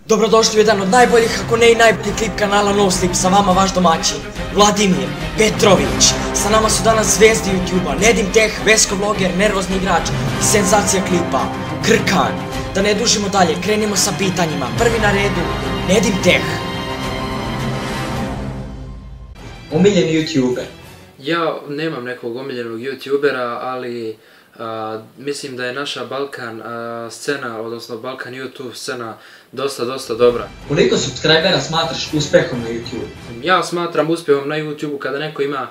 Dobrodošli u jedan od najboljih, ako ne i najbolji klip kanala No Sleep, sa vama vaš domaćin, Vladimir Petrović. Sa nama su danas zvezde YouTube-a, Nedim Teh, Vesko Vloger, Nervozni igrač i senzacija klipa, Krkan. Da ne dužimo dalje, krenimo sa pitanjima. Prvi na redu, Nedim Teh. Omiljeni YouTuber? Ja nemam nekog omiljenog YouTubera, ali mislim da je naša Balkan scena, odnosno Balkan YouTube scena dosta dobra. Koliko subscribera smatraš uspehom na YouTube? Ja smatram uspehom na YouTube kada neko ima,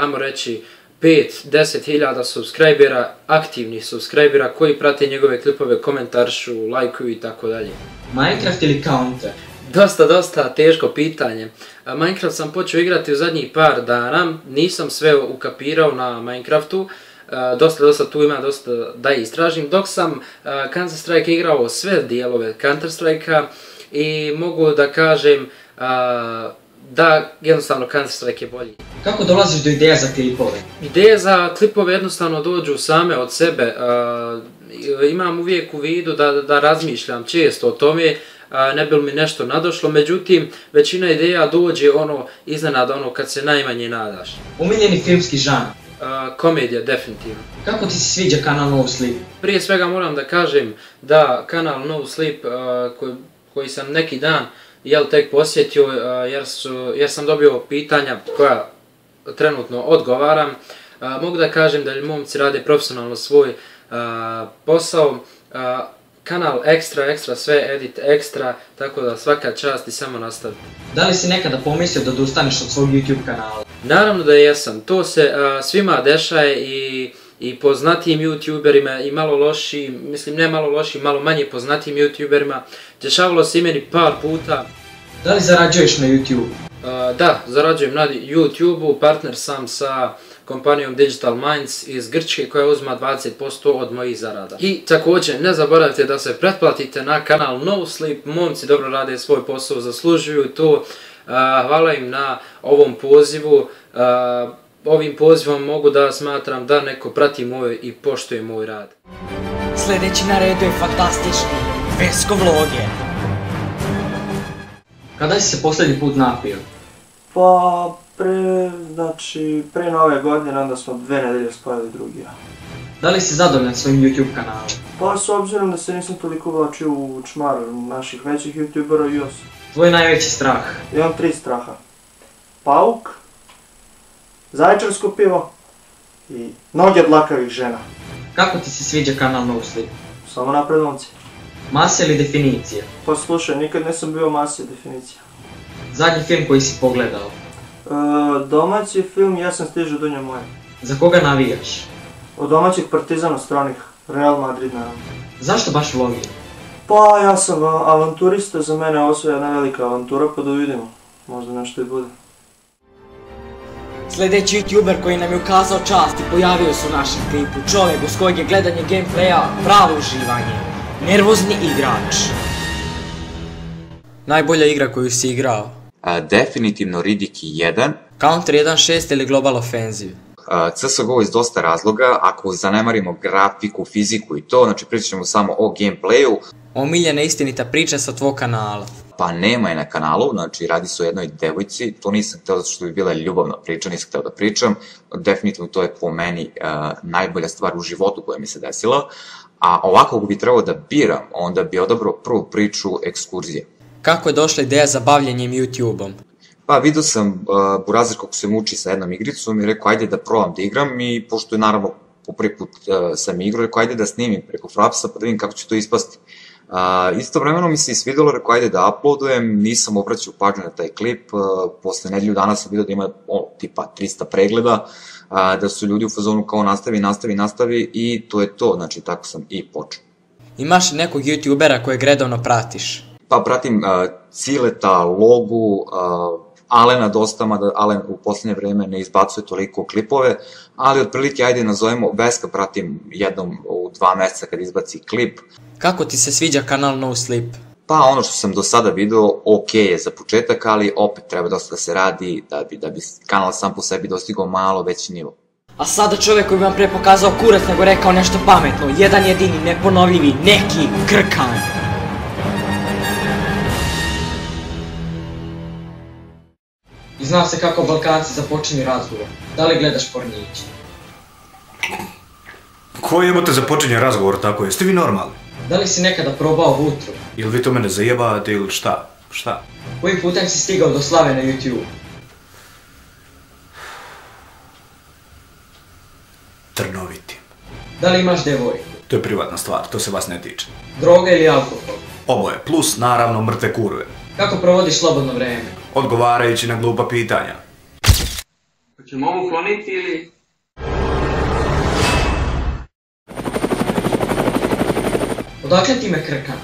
ajmo reći, 5-10 hiljada subscribera, aktivnih subscribera koji prate njegove klipove, komentaršu, lajkuju i tako dalje. Minecraft ili Counter? Dosta teško pitanje. Minecraft sam počeo igrati u zadnjih par dana, nisam sve ukapirao na Minecraftu. Dosta tu ima dosta da istražim, dok sam Counter Strike igrao sve dijelove Counter Strike-a i mogu da kažem da jednostavno Counter Strike je bolji. Kako dolaziš do ideja za klipove? Ideje za klipove jednostavno dođu same od sebe. Imam uvijek u vidu da razmišljam često o tome, ne bi li mi nešto nadošlo, međutim većina ideja dođe iznenada kad se najmanje nadaš. Omiljeni filmski žanr? Komedija, definitivno. Kako ti se sviđa kanal No Sleep? Prije svega moram da kažem da kanal No Sleep koji sam neki dan tek posjetio jer sam dobio pitanja koja trenutno odgovaram, mogu da kažem da momci rade profesionalno svoj posao. Kanal ekstra, sve edit ekstra, tako da svaka čast i samo nastavi. Da li si nekada pomislio da odustaneš od svog YouTube kanala? Naravno da jesam, to se svima dešaje i poznatijim YouTuberima i malo lošijim, mislim ne malo lošijim, malo manje poznatijim YouTuberima. Dešavalo se i meni par puta. Da li zarađuješ na YouTube? Da, zarađujem na YouTube-u, partner sam sa kompanijom Digital Minds iz Grčke koja uzma 20% od mojih zarada. I također ne zaboravite da se pretplatite na kanal No Sleep, momci dobro rade svoj posao, zaslužuju to. Hvala im na ovom pozivu. Ovim pozivom mogu da smatram da neko prati moj i poštuje moj rad. Sljedeći na redu je fantastični Vesko Vloger. Kada si se posljednji put napio? Pa, pre nove godine, onda smo 2 nedelje spojili drugi. Da li si zadovoljan svojim YouTube kanalom? Pa, s obzirom da se nisam toliko vlačio u čmar naših većih YouTubera, još. Tvoj najveći strah? Imam 3 straha. Pauk, zaječarsko pivo i noge od lakavih žena. Kako ti se sviđa kanal No Sleep? Samo napred momci. Masa ili definicija? Pa slušaj, nikad nisam bio masa i definicija. Zadnji film koji si pogledao? Domaći film Jesen stiže Dunja moja. Za koga navijaš? Od domaćih Partizana stranih, Real Madrid naravno. Zašto baš vlogi? Pa ja sam avanturista, za mene je ovo sve jedna velika avantura, pa da vidimo. Možda nešto i bude. Sljedeći YouTuber koji nam je ukazao čast i pojavio se u našem klipu, čovjek uz kojeg je gledanje gameplaya pravo uživanje, Nervozni igrač. Najbolja igra koju si igrao? Definitivno Riddick 1. Counter 1.6 ili Global Offensive? CSGO iz dosta razloga, ako zanemarimo grafiku, fiziku i to, znači pričat ćemo samo o gameplayu. Omiljena istinita priča sa tvog kanala? Pa nema je na kanalu, znači radi se o jednoj devojci, to nisam htio zato što bi bila ljubavna priča, nisam htio da pričam. Definitivno to je po meni najbolja stvar u životu koja mi se desila. A ovako ako bi trebao da biram, onda bi odabrao prvu priču Ekskurzije. Kako je došla ideja za bavljenjem YouTube-om? Pa vidio sam Burazir kako se muči sa jednom igricom i rekao ajde da probam da igram i pošto je naravno po prvi put sam igrao, rekao ajde da snimim preko Frapsa pa da vidim kako će to ispasti. Istovremeno mi se isvidjelo, rekao ajde da uploadujem, nisam obraćao pažnju na taj klip, posle nedelju dana sam vidio da ima tipa 300 pregleda, da su ljudi u fazonu kao nastavi i to je to, znači tako sam i počeo. Imaš li nekog YouTubera kojeg redovno pratiš? Pa pratim Cileta, Logu, Alena dosta, mada Alen u posljednje vreme ne izbacuje toliko klipove, ali otprilike ajde nazovemo Veska pratim jednom u 2 mjeseca kad izbaci klip. Kako ti se sviđa kanal No Sleep? Pa ono što sam do sada vidio, ok je za početak, ali opet treba dosta da se radi da bi kanal sam po sebi dostigao malo veći nivo. A sada čovjek koji bi vam pre pokazao kurac nego rekao nešto pametno, jedan jedini, neponovljivi, neki Krkan. Zna se kako Balkanci započinju razgovor. Da li gledaš pornić? Ko jebote započinje razgovor tako? Jeste vi normalni? Da li si nekada probao vutru? Ili vi to mene zajebavate ili šta? Šta? Koji putem si stigao do slave na YouTube? Trnovitim. Da li imaš devojku? To je privatna stvar, to se vas ne tiče. Droga ili alkohol? Oboje, plus naravno mrtve kurve. Kako provodiš slobodno vreme? Odgovarajući na glupa pitanja. Hoćemo ovu kloniti ili... Odakle ti me krkan?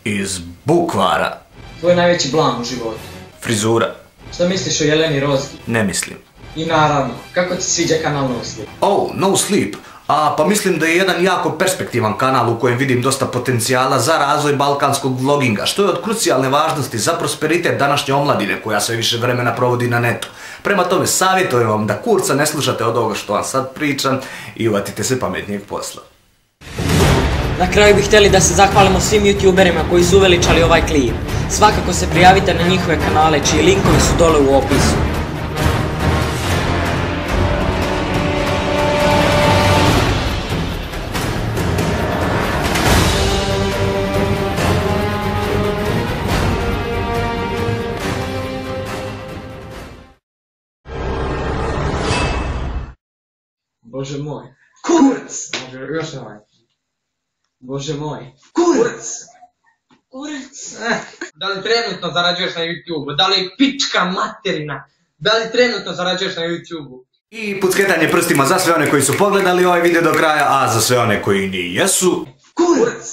Iz Bukvara. Tvoj najveći blam u životu. Frizura. Šta misliš o Jeleni Rozgi? Ne mislim. I naravno, kako ti sviđa kanal No Sleep? Oh, No Sleep. Pa mislim da je jedan jako perspektivan kanal u kojem vidim dosta potencijala za razvoj balkanskog vloginga, što je od krucijalne važnosti za prosperitet današnje omladine koja sve više vremena provodi na netu. Prema tome savjetujem vam da kurca ne slušate od ovoga što vam sad pričam i uvatite se pametnijeg posla. Na kraju bih htjeli da se zahvalimo svim youtuberima koji su uveličali ovaj klip. Svakako se prijavite na njihove kanale čiji linkovi su dole u opisu. Bože moj. Kurac! Može, još ovaj. Bože moj. Kurac! Kurac! Da li trenutno zarađuješ na YouTube-u? Da li pička materina? Da li trenutno zarađuješ na YouTube-u? I pucketanje prstima za sve one koji su pogledali ovaj video do kraja, a za sve one koji nijesu... Kurac!